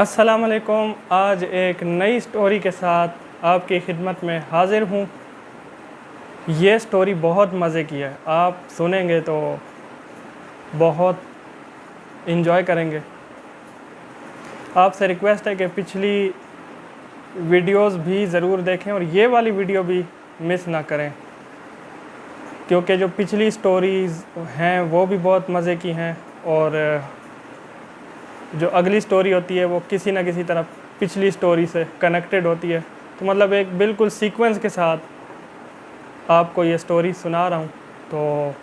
अस्सलाम वालेकुम। आज एक नई स्टोरी के साथ आपकी खिदमत में हाज़िर हूँ। ये स्टोरी बहुत मज़े की है, आप सुनेंगे तो बहुत इन्जॉय करेंगे। आपसे रिक्वेस्ट है कि पिछली वीडियोस भी ज़रूर देखें और ये वाली वीडियो भी मिस ना करें, क्योंकि जो पिछली स्टोरीज़ हैं वो भी बहुत मज़े की हैं और जो अगली स्टोरी होती है वो किसी न किसी तरह पिछली स्टोरी से कनेक्टेड होती है। तो मतलब एक बिल्कुल सीक्वेंस के साथ आपको ये स्टोरी सुना रहा हूँ, तो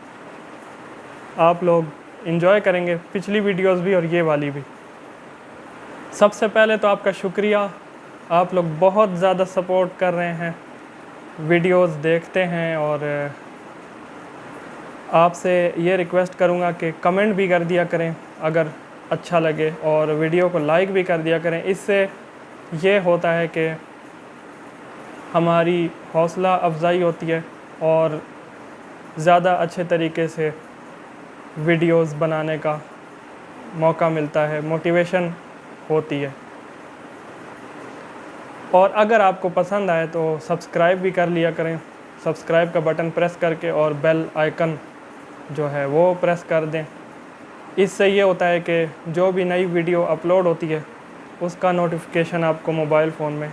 आप लोग इन्जॉय करेंगे, पिछली वीडियोस भी और ये वाली भी। सबसे पहले तो आपका शुक्रिया, आप लोग बहुत ज़्यादा सपोर्ट कर रहे हैं, वीडियोस देखते हैं और आपसे ये रिक्वेस्ट करूँगा कि कमेंट भी कर दिया करें अगर अच्छा लगे और वीडियो को लाइक भी कर दिया करें। इससे ये होता है कि हमारी हौसला अफजाई होती है और ज़्यादा अच्छे तरीके से वीडियोस बनाने का मौका मिलता है, मोटिवेशन होती है। और अगर आपको पसंद आए तो सब्सक्राइब भी कर लिया करें, सब्सक्राइब का बटन प्रेस करके और बेल आइकन जो है वो प्रेस कर दें। इससे ये होता है कि जो भी नई वीडियो अपलोड होती है उसका नोटिफिकेशन आपको मोबाइल फ़ोन में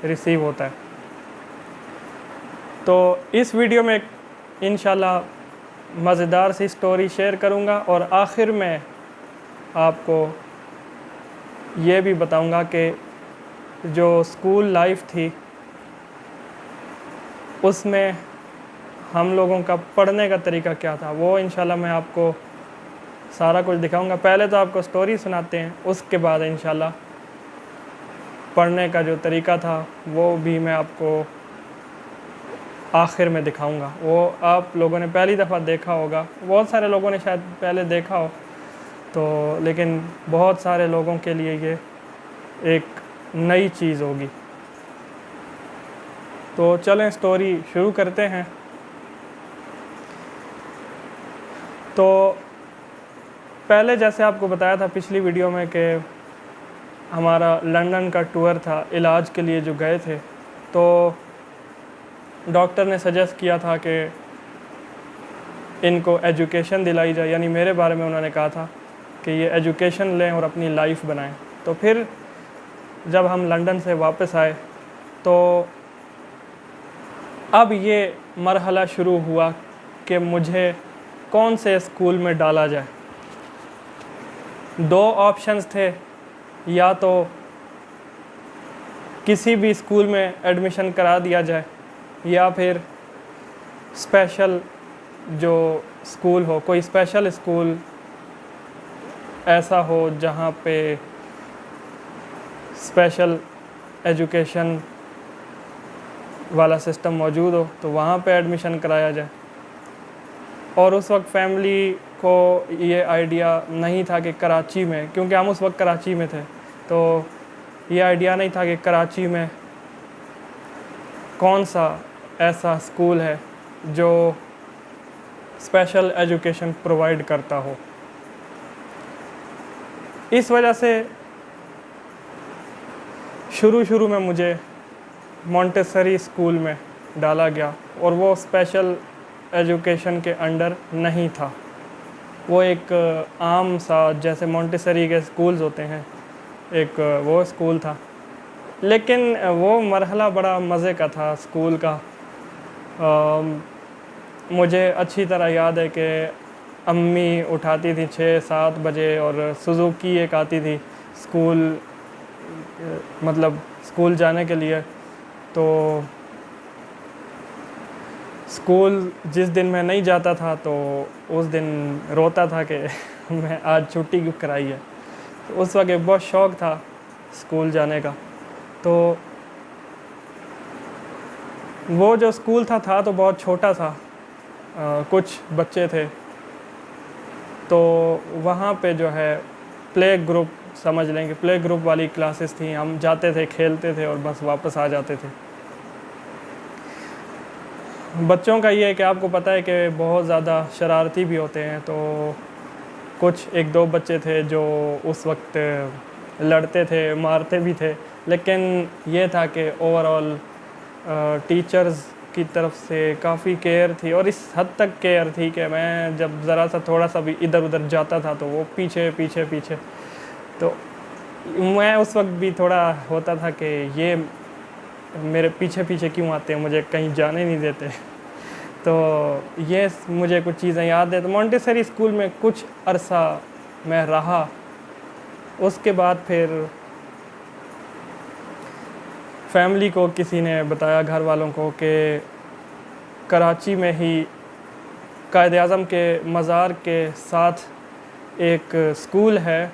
रिसीव होता है। तो इस वीडियो में इंशाल्लाह मज़ेदार सी स्टोरी शेयर करूंगा और आखिर में आपको ये भी बताऊंगा कि जो स्कूल लाइफ थी उसमें हम लोगों का पढ़ने का तरीका क्या था, वो इंशाल्लाह मैं आपको सारा कुछ दिखाऊंगा। पहले तो आपको स्टोरी सुनाते हैं, उसके बाद इंशाल्लाह पढ़ने का जो तरीका था वो भी मैं आपको आखिर में दिखाऊंगा। वो आप लोगों ने पहली दफ़ा देखा होगा, बहुत सारे लोगों ने शायद पहले देखा हो, तो लेकिन बहुत सारे लोगों के लिए ये एक नई चीज़ होगी। तो चलें स्टोरी शुरू करते हैं। तो पहले जैसे आपको बताया था पिछली वीडियो में कि हमारा लंदन का टूर था, इलाज के लिए जो गए थे, तो डॉक्टर ने सजेस्ट किया था कि इनको एजुकेशन दिलाई जाए, यानी मेरे बारे में उन्होंने कहा था कि ये एजुकेशन लें और अपनी लाइफ बनाएं। तो फिर जब हम लंदन से वापस आए तो अब ये मरहला शुरू हुआ कि मुझे कौन से स्कूल में डाला जाए। दो ऑप्शंस थे, या तो किसी भी स्कूल में एडमिशन करा दिया जाए या फिर स्पेशल जो स्कूल हो, कोई स्पेशल स्कूल ऐसा हो जहाँ पे स्पेशल एजुकेशन वाला सिस्टम मौजूद हो, तो वहाँ पे एडमिशन कराया जाए। और उस वक्त फैमिली को ये आइडिया नहीं था कि कराची में, क्योंकि हम उस वक्त कराची में थे, तो ये आइडिया नहीं था कि कराची में कौन सा ऐसा स्कूल है जो स्पेशल एजुकेशन प्रोवाइड करता हो। इस वजह से शुरू में मुझे मॉन्टेसरी स्कूल में डाला गया और वो स्पेशल एजुकेशन के अंडर नहीं था, वो एक आम सा जैसे मॉन्टेसरी के स्कूल्स होते हैं, एक वो स्कूल था। लेकिन वो मरहला बड़ा मज़े का था स्कूल का। मुझे अच्छी तरह याद है कि अम्मी उठाती थी 6-7 बजे और सुजुकी एक आती थी स्कूल, मतलब स्कूल जाने के लिए। तो स्कूल जिस दिन मैं नहीं जाता था तो उस दिन रोता था कि मैं आज छुट्टी क्यों कराई है। तो उस वक्त बहुत शौक़ था स्कूल जाने का। तो वो जो स्कूल था तो बहुत छोटा था, कुछ बच्चे थे, तो वहाँ पे जो है प्ले ग्रुप समझ लेंगे, प्ले ग्रुप वाली क्लासेस थी। हम जाते थे, खेलते थे और बस वापस आ जाते थे। बच्चों का ये है कि आपको पता है कि बहुत ज़्यादा शरारती भी होते हैं, तो कुछ 1-2 बच्चे थे जो उस वक्त लड़ते थे, मारते भी थे, लेकिन ये था कि ओवरऑल टीचर्स की तरफ से काफ़ी केयर थी, और इस हद तक केयर थी कि मैं जब ज़रा सा थोड़ा सा भी इधर उधर जाता था तो वो पीछे पीछे पीछे। तो मैं उस वक्त भी थोड़ा होता था कि ये मेरे पीछे पीछे क्यों आते हैं, मुझे कहीं जाने नहीं देते। तो ये मुझे कुछ चीज़ें याद है। तो मॉन्टेसरी स्कूल में कुछ अरसा मैं रहा। उसके बाद फिर फैमिली को किसी ने बताया, घर वालों को, कि कराची में ही कायद आज़म के मज़ार के साथ एक स्कूल है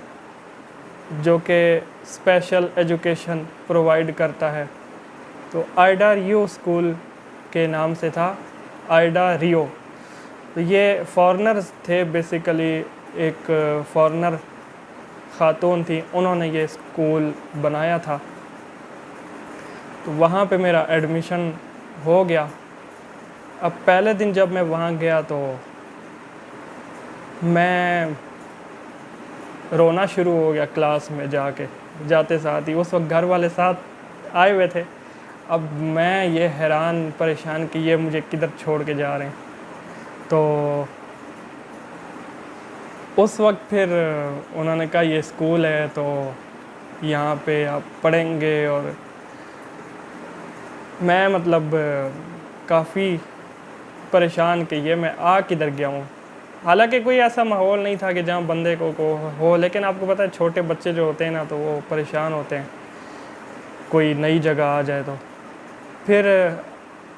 जो कि स्पेशल एजुकेशन प्रोवाइड करता है। तो आइडा रियो स्कूल के नाम से था, आइडा रियो। तो ये फॉरेनर्स थे बेसिकली, एक फॉरेनर ख़ातून थी, उन्होंने ये स्कूल बनाया था। तो वहाँ पे मेरा एडमिशन हो गया। अब पहले दिन जब मैं वहाँ गया तो मैं रोना शुरू हो गया क्लास में जाते साथ ही। उस वक्त घर वाले साथ आए हुए थे। अब मैं ये हैरान परेशान कि ये मुझे किधर छोड़ के जा रहे हैं। तो उस वक्त फिर उन्होंने कहा ये स्कूल है तो यहाँ पे आप पढ़ेंगे, और मैं मतलब काफ़ी परेशान कि ये मैं आ किधर गया हूँ। हालांकि कोई ऐसा माहौल नहीं था कि जहाँ बंदे को हो, लेकिन आपको पता है छोटे बच्चे जो होते हैं ना, तो वो परेशान होते हैं कोई नई जगह आ जाए तो। फिर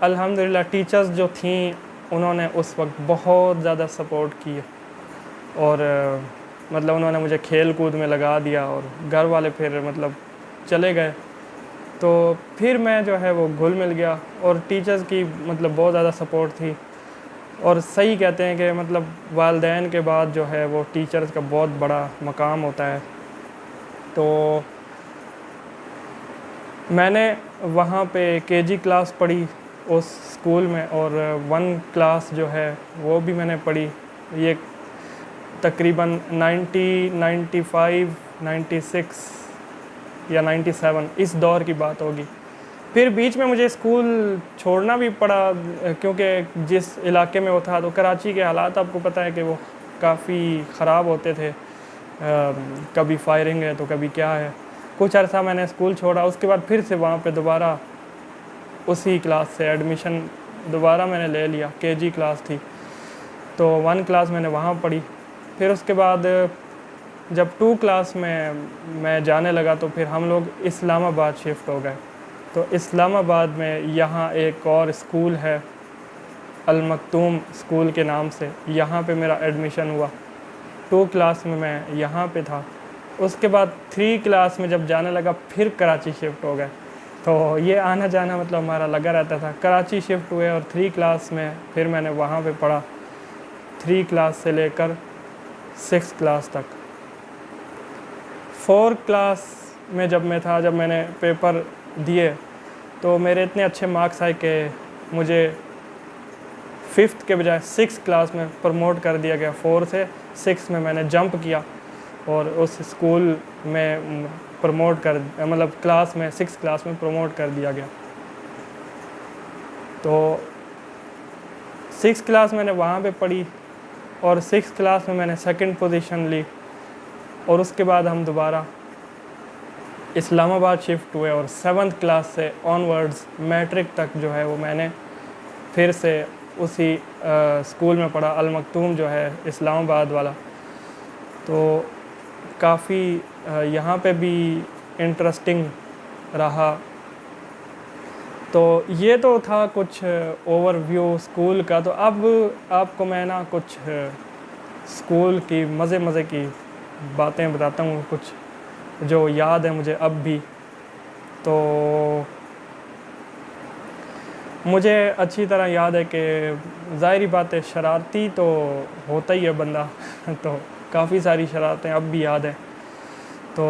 अल्हम्दुलिल्लाह टीचर्स जो थी उन्होंने उस वक्त बहुत ज़्यादा सपोर्ट की, और मतलब उन्होंने मुझे खेल कूद में लगा दिया, और घर वाले फिर मतलब चले गए। तो फिर मैं जो है वो घुल मिल गया, और टीचर्स की मतलब बहुत ज़्यादा सपोर्ट थी। और सही कहते हैं कि मतलब वालिदैन के बाद जो है वो टीचर्स का बहुत बड़ा मकाम होता है। तो मैंने वहाँ पे केजी क्लास पढ़ी उस स्कूल में, और 1 क्लास जो है वो भी मैंने पढ़ी। ये तकरीबन 95, 96 या 97 इस दौर की बात होगी। फिर बीच में मुझे स्कूल छोड़ना भी पड़ा, क्योंकि जिस इलाके में वो था, तो कराची के हालात आपको पता है कि वो काफ़ी ख़राब होते थे। कभी फायरिंग है तो कभी क्या है। कुछ अर्सा मैंने स्कूल छोड़ा, उसके बाद फिर से वहाँ पे दोबारा उसी क्लास से एडमिशन दोबारा मैंने ले लिया। केजी क्लास थी तो 1 क्लास मैंने वहाँ पढ़ी। फिर उसके बाद जब 2 क्लास में मैं जाने लगा तो फिर हम लोग इस्लामाबाद शिफ्ट हो गए। तो इस्लामाबाद में यहाँ एक और स्कूल है, अल मखतूम स्कूल के नाम से, यहाँ पे मेरा एडमिशन हुआ। 2 क्लास में मैं यहाँ पे था। उसके बाद 3 क्लास में जब जाने लगा फिर कराची शिफ्ट हो गए। तो ये आना जाना मतलब हमारा लगा रहता था। कराची शिफ्ट हुए और 3 क्लास में फिर मैंने वहाँ पे पढ़ा, 3 क्लास से लेकर 6 क्लास तक। 4 क्लास में जब मैंने पेपर दिए तो मेरे इतने अच्छे मार्क्स आए कि मुझे 5th के बजाय 6 क्लास में प्रमोट कर दिया गया। 4 से 6 में मैंने जंप किया और उस स्कूल में प्रमोट कर मतलब क्लास में 6 क्लास में प्रमोट कर दिया गया। तो 6 क्लास मैंने वहाँ पे पढ़ी और 6 क्लास में मैंने 2nd पोजीशन ली, और उसके बाद हम दोबारा इस्लामाबाद शिफ्ट हुए और 7th क्लास से ऑनवर्ड्स मैट्रिक तक जो है वो मैंने फिर से उसी स्कूल में पढ़ा, अल मखतूम जो है इस्लामाबाद वाला। तो काफ़ी यहाँ पे भी इंटरेस्टिंग रहा। तो ये तो था कुछ ओवरव्यू स्कूल का। तो अब आपको मैं ना कुछ स्कूल की मज़े की बातें बताता हूँ, कुछ जो याद है मुझे अब भी। तो मुझे अच्छी तरह याद है कि ज़ाहिरी बात है शरारती तो होता ही है बंदा तो काफ़ी सारी शरारतें अब भी याद हैं। तो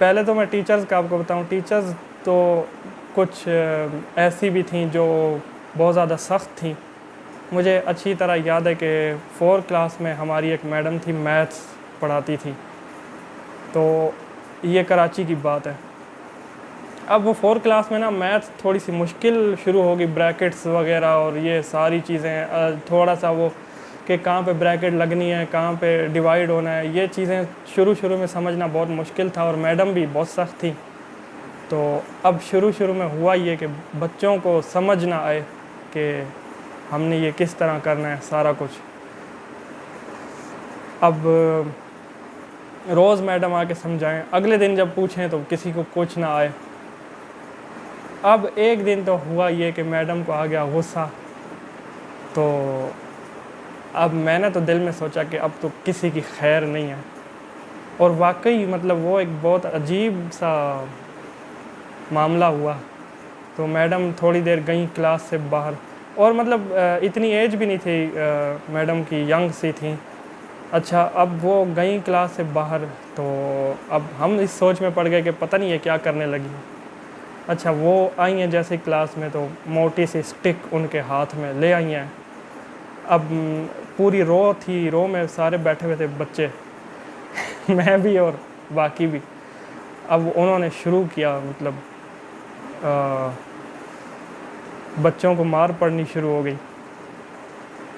पहले तो मैं टीचर्स का आपको बताऊं। टीचर्स तो कुछ ऐसी भी थी जो बहुत ज़्यादा सख्त थी। मुझे अच्छी तरह याद है कि 4 क्लास में हमारी एक मैडम थी, मैथ्स पढ़ाती थी। तो ये कराची की बात है। अब वो 4 क्लास में ना मैथ थोड़ी सी मुश्किल शुरू होगी, ब्रैकेट्स वगैरह और ये सारी चीज़ें, थोड़ा सा वो कि कहाँ पे ब्रैकेट लगनी है, कहाँ पे डिवाइड होना है, ये चीज़ें शुरू में समझना बहुत मुश्किल था और मैडम भी बहुत सख्त थी। तो अब शुरू में हुआ ये कि बच्चों को समझ ना आए कि हमने ये किस तरह करना है सारा कुछ। अब रोज़ मैडम आके समझाएं, अगले दिन जब पूछें तो किसी को कुछ ना आए। अब एक दिन तो हुआ ये कि मैडम को आ गया गुस्सा, तो अब मैंने तो दिल में सोचा कि अब तो किसी की खैर नहीं है। और वाकई मतलब वो एक बहुत अजीब सा मामला हुआ। तो मैडम थोड़ी देर गई क्लास से बाहर, और मतलब इतनी एज भी नहीं थी मैडम की, यंग सी थी। अच्छा, अब वो गई क्लास से बाहर, तो अब हम इस सोच में पड़ गए कि पता नहीं है क्या करने लगी। अच्छा, वो आई हैं जैसे क्लास में तो मोटी सी स्टिक उनके हाथ में ले आई हैं। अब पूरी रो थी, रो में सारे बैठे हुए थे बच्चे मैं भी और बाकी भी। अब उन्होंने शुरू किया, मतलब बच्चों को मार पड़नी शुरू हो गई।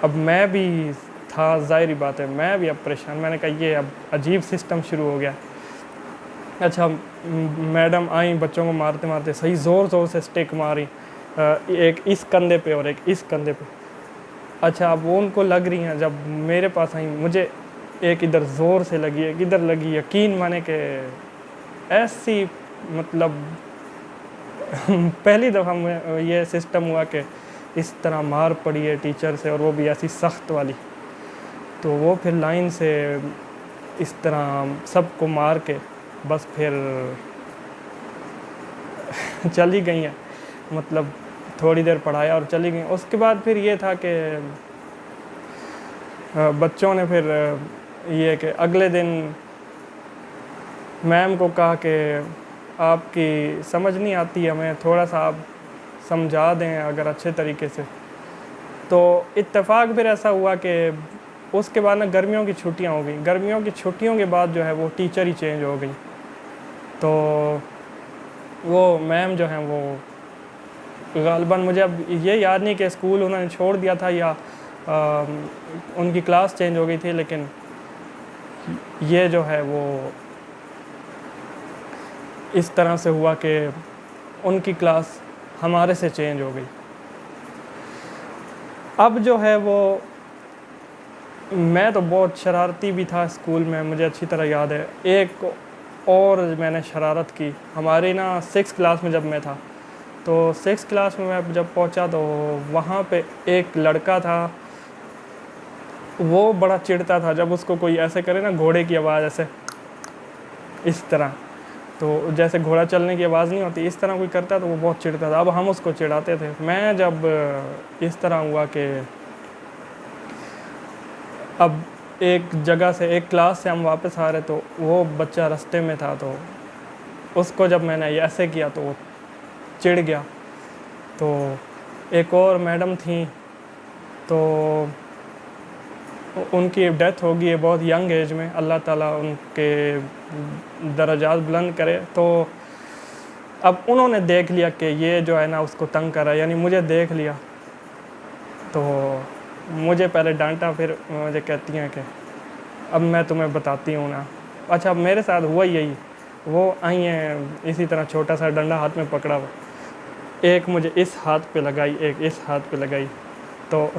अब मैं भी था, ज़ाहिरी बात है, मैं भी अब परेशान। मैंने कहा ये अब अजीब सिस्टम शुरू हो गया। अच्छा, मैडम आई, बच्चों को मारते मारते सही ज़ोर से स्टिक मारी, एक इस कंधे पे और एक इस कंधे पे। अच्छा, अब वो उनको लग रही हैं, जब मेरे पास आई मुझे एक इधर ज़ोर से लगी, एक इधर लगी। यकीन माने कि ऐसी मतलब पहली दफ़ा ये सिस्टम हुआ कि इस तरह मार पड़ी है टीचर से, और वो भी ऐसी सख्त वाली। तो वो फिर लाइन से इस तरह सबको मार के बस फिर चली गई हैं। मतलब थोड़ी देर पढ़ाया और चली गई। उसके बाद फिर ये था कि बच्चों ने फिर ये कि अगले दिन मैम को कहा कि आपकी समझ नहीं आती, हमें थोड़ा सा आप समझा दें अगर अच्छे तरीके से। तो इत्तेफाक फिर ऐसा हुआ कि उसके बाद ना गर्मियों की छुट्टियां हो गई। गर्मियों की छुट्टियों के बाद जो है वो टीचर ही चेंज हो गई। तो वो मैम जो हैं वो ग़ालिबन, मुझे अब ये याद नहीं कि स्कूल उन्होंने छोड़ दिया था या उनकी क्लास चेंज हो गई थी, लेकिन ये जो है वो इस तरह से हुआ कि उनकी क्लास हमारे से चेंज हो गई। अब जो है वो, मैं तो बहुत शरारती भी था स्कूल में, मुझे अच्छी तरह याद है। एक और मैंने शरारत की, हमारी ना 6th क्लास में जब मैं था, तो 6th क्लास में मैं जब पहुंचा तो वहाँ पे एक लड़का था, वो बड़ा चिढ़ता था जब उसको कोई ऐसे करे ना, घोड़े की आवाज़ ऐसे इस तरह, तो जैसे घोड़ा चलने की आवाज़ नहीं होती, इस तरह कोई करता तो वो बहुत चिढ़ता था। अब हम उसको चिढ़ाते थे। मैं जब इस तरह हुआ कि अब एक जगह से, एक क्लास से हम वापस आ रहे, तो वो बच्चा रास्ते में था, तो उसको जब मैंने ऐसे किया तो वो चिढ़ गया। तो एक और मैडम थी, तो उनकी डेथ हो गई है बहुत यंग एज में, अल्लाह ताला उनके दर्जात बुलंद करे। तो अब उन्होंने देख लिया कि ये जो है ना उसको तंग कर रहा है, यानी मुझे देख लिया, तो मुझे पहले डांटा, फिर मुझे कहती हैं कि अब मैं तुम्हें बताती हूँ ना। अच्छा, अब मेरे साथ हुआ यही, वो आई हैं इसी तरह छोटा सा डंडा हाथ में पकड़ा हुआ, एक मुझे इस हाथ पे लगाई, एक इस हाथ पे लगाई। तो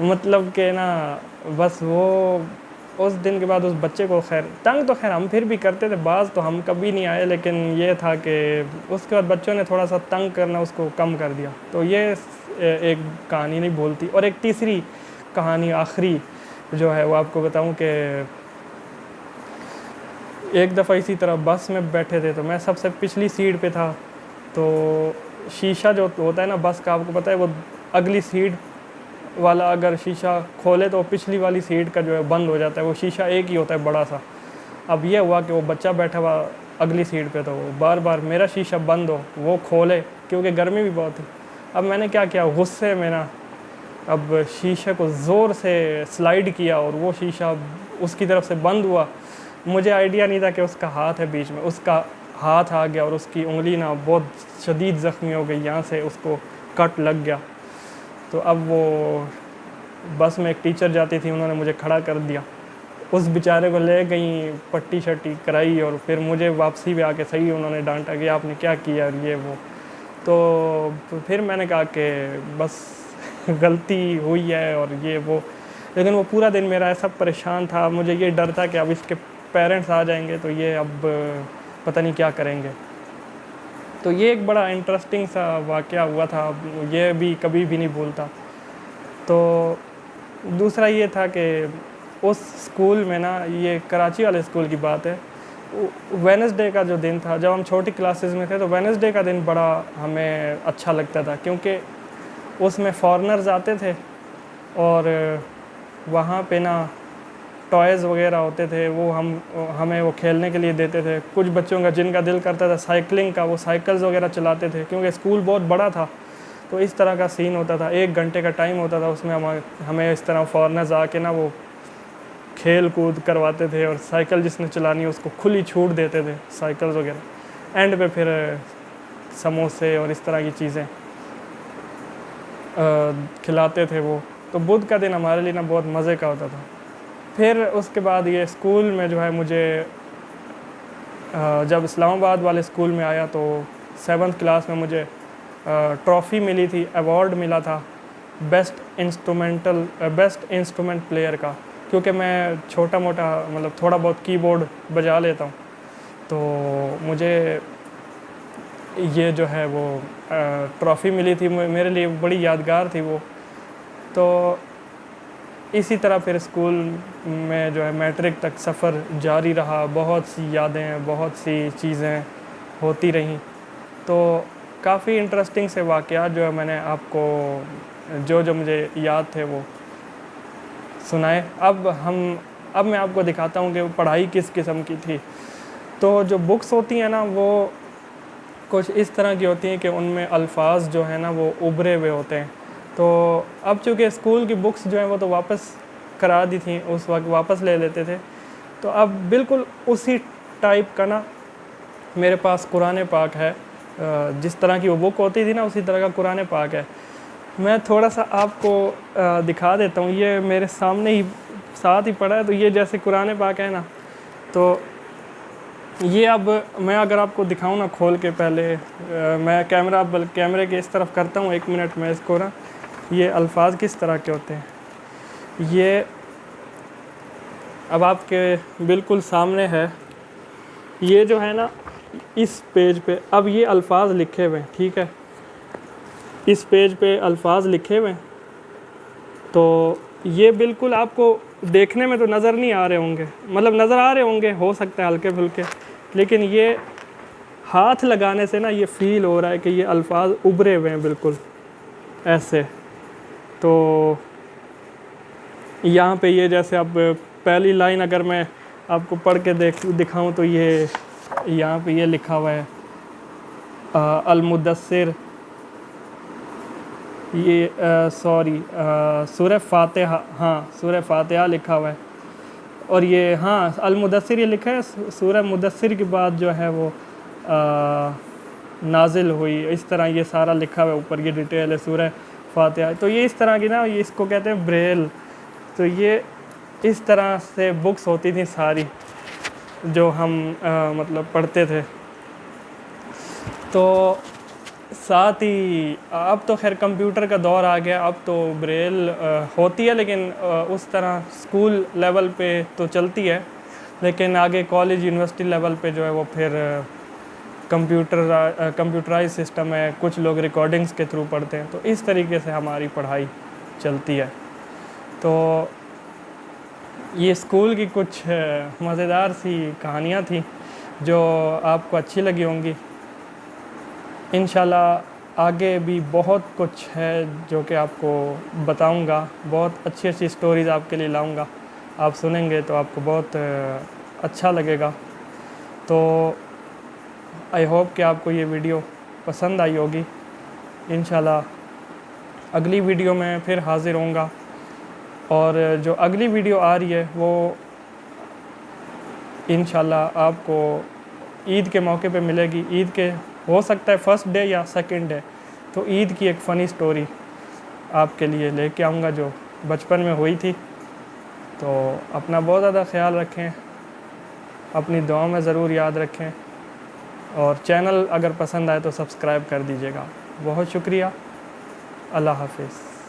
मतलब कि ना बस वो उस दिन के बाद उस बच्चे को, खैर तंग तो खैर हम फिर भी करते थे, बाज़ तो हम कभी नहीं आए, लेकिन ये था कि उसके बाद बच्चों ने थोड़ा सा तंग करना उसको कम कर दिया। तो ये एक कहानी नहीं भूलती। और एक तीसरी कहानी आखिरी जो है वो आपको बताऊं कि एक दफ़ा इसी तरह बस में बैठे थे, तो मैं सबसे पिछली सीट पे था। तो शीशा जो होता है ना बस का, आपको पता है, वो अगली सीट वाला अगर शीशा खोले तो पिछली वाली सीट का जो है बंद हो जाता है। वो शीशा एक ही होता है बड़ा सा। अब ये हुआ कि वो बच्चा बैठा हुआ अगली सीट पे, तो बार बार मेरा शीशा बंद हो, वो खोले, क्योंकि गर्मी भी बहुत थी। अब मैंने क्या किया, गुस्से में ना अब शीशे को ज़ोर से स्लाइड किया और वो शीशा उसकी तरफ से बंद हुआ। मुझे आइडिया नहीं था कि उसका हाथ है बीच में, उसका हाथ आ गया और उसकी उंगली ना बहुत शदीद ज़ख्मी हो गई, यहाँ से उसको कट लग गया। तो अब वो बस में एक टीचर जाती थी, उन्होंने मुझे खड़ा कर दिया, उस बेचारे को ले गई, पट्टी शट्टी कराई, और फिर मुझे वापसी में आके सही उन्होंने डांटा कि आपने क्या किया और ये वो। तो फिर मैंने कहा कि बस गलती हुई है और ये वो। लेकिन वो पूरा दिन मेरा ऐसा परेशान था, मुझे ये डर था कि अब इसके पेरेंट्स आ जाएंगे तो ये अब पता नहीं क्या करेंगे। तो ये एक बड़ा इंटरेस्टिंग सा वाक़या हुआ था, ये भी कभी भी नहीं भूलता। तो दूसरा ये था कि उस स्कूल में ना, ये कराची वाले स्कूल की बात है, वेडनेसडे का जो दिन था, जब हम छोटी क्लासेस में थे तो वेडनेसडे का दिन बड़ा हमें अच्छा लगता था, क्योंकि उसमें फॉरेनर्स आते थे और वहाँ पे ना टॉयज़ वगैरह होते थे, वो हमें वो खेलने के लिए देते थे। कुछ बच्चों का जिनका दिल करता था साइकिलिंग का, वो साइकिल्स वगैरह चलाते थे, क्योंकि स्कूल बहुत बड़ा था। तो इस तरह का सीन होता था, 1 घंटे का टाइम होता था, उसमें हमें इस तरह फॉरेनर्स आके ना वो खेल कूद करवाते थे, और साइकिल जिसने चलानी है उसको खुली छूट देते थे साइकिल्स वगैरह। एंड पे फिर समोसे और इस तरह की चीज़ें खिलाते थे वो। तो बुध का दिन हमारे लिए ना बहुत मज़े का होता था। फिर उसके बाद ये स्कूल में जो है मुझे जब इस्लामाबाद वाले स्कूल में आया तो 7th क्लास में मुझे ट्रॉफ़ी मिली थी, अवार्ड मिला था बेस्ट इंस्ट्रूमेंट प्लेयर का, क्योंकि मैं छोटा मोटा मतलब थोड़ा बहुत कीबोर्ड बजा लेता हूँ। तो मुझे ये जो है वो ट्रॉफ़ी मिली थी, मेरे लिए बड़ी यादगार थी वो। तो इसी तरह फिर स्कूल में जो है मैट्रिक तक सफ़र जारी रहा, बहुत सी यादें, बहुत सी चीज़ें होती रहीं। तो काफ़ी इंटरेस्टिंग से वाक़यात जो है मैंने आपको जो मुझे याद थे वो सुनाए। अब मैं आपको दिखाता हूँ कि पढ़ाई किस किस्म की थी। तो जो बुक्स होती हैं ना, वो कुछ इस तरह की होती हैं कि उनमें अल्फाज जो है ना वो उभरे हुए होते हैं। तो अब चूँकि स्कूल की बुक्स जो हैं वो तो वापस करा दी थी, उस वक्त वापस ले लेते थे। तो अब बिल्कुल उसी टाइप का ना मेरे पास कुरान पाक है, जिस तरह की वो बुक होती थी ना उसी तरह का कुरान पाक है। मैं थोड़ा सा आपको दिखा देता हूँ, ये मेरे सामने ही साथ ही पड़ा है। तो ये जैसे कुरान पाक है ना, तो ये अब मैं अगर आपको दिखाऊं ना खोल के, पहले मैं कैमरे के इस तरफ करता हूँ, 1 मिनट में इसको ना, ये अल्फाज किस तरह के होते हैं ये अब आपके बिल्कुल सामने है। ये जो है ना इस पेज पे अब ये अल्फाज लिखे हुए हैं, ठीक है, इस पेज पे अल्फाज लिखे हुए हैं। तो ये बिल्कुल आपको देखने में तो नज़र नहीं आ रहे होंगे, मतलब नज़र आ रहे होंगे, हो सकता है हल्के फुल्के, लेकिन ये हाथ लगाने से ना ये फ़ील हो रहा है कि ये अल्फाज उभरे हुए हैं बिल्कुल ऐसे। तो यहाँ पे ये जैसे अब पहली लाइन अगर मैं आपको पढ़ के दिखाऊं तो ये यहाँ पे ये लिखा हुआ है अल-मुद्दस्सिर, ये सूरह फातिहा, हाँ सूरह फातिहा लिखा हुआ है। और ये हाँ अल-मुद्दस्सिर ये लिखा है, सूरह मुद्दस्सिर के बाद जो है वो नाजिल हुई, इस तरह ये सारा लिखा हुआ है ऊपर, ये डिटेल है सूरह फातिहा। तो ये इस तरह की ना, ये इसको कहते हैं ब्रेल। तो ये इस तरह से बुक्स होती थी सारी जो हम मतलब पढ़ते थे। तो साथ ही अब तो खैर कंप्यूटर का दौर आ गया, अब तो ब्रेल होती है, लेकिन उस तरह स्कूल लेवल पे तो चलती है, लेकिन आगे कॉलेज यूनिवर्सिटी लेवल पे जो है वो फिर कंप्यूटराइज सिस्टम है, कुछ लोग रिकॉर्डिंग्स के थ्रू पढ़ते हैं। तो इस तरीके से हमारी पढ़ाई चलती है। तो ये स्कूल की कुछ मज़ेदार सी कहानियाँ थी जो आपको अच्छी लगी होंगी। इंशाल्लाह आगे भी बहुत कुछ है जो कि आपको बताऊंगा, बहुत अच्छी अच्छी स्टोरीज़ आपके लिए लाऊंगा, आप सुनेंगे तो आपको बहुत अच्छा लगेगा। तो आई होप कि आपको ये वीडियो पसंद आई होगी। इंशाल्लाह अगली वीडियो में फिर हाज़िर होऊंगा, और जो अगली वीडियो आ रही है वो इंशाल्लाह आपको ईद के मौके पे मिलेगी। ईद के हो सकता है फर्स्ट डे या सेकंड डे, तो ईद की एक फ़नी स्टोरी आपके लिए लेके आऊँगा जो बचपन में हुई थी। तो अपना बहुत ज़्यादा ख्याल रखें, अपनी दुआ में ज़रूर याद रखें, और चैनल अगर पसंद आए तो सब्सक्राइब कर दीजिएगा। बहुत शुक्रिया। अल्लाह हाफिज़।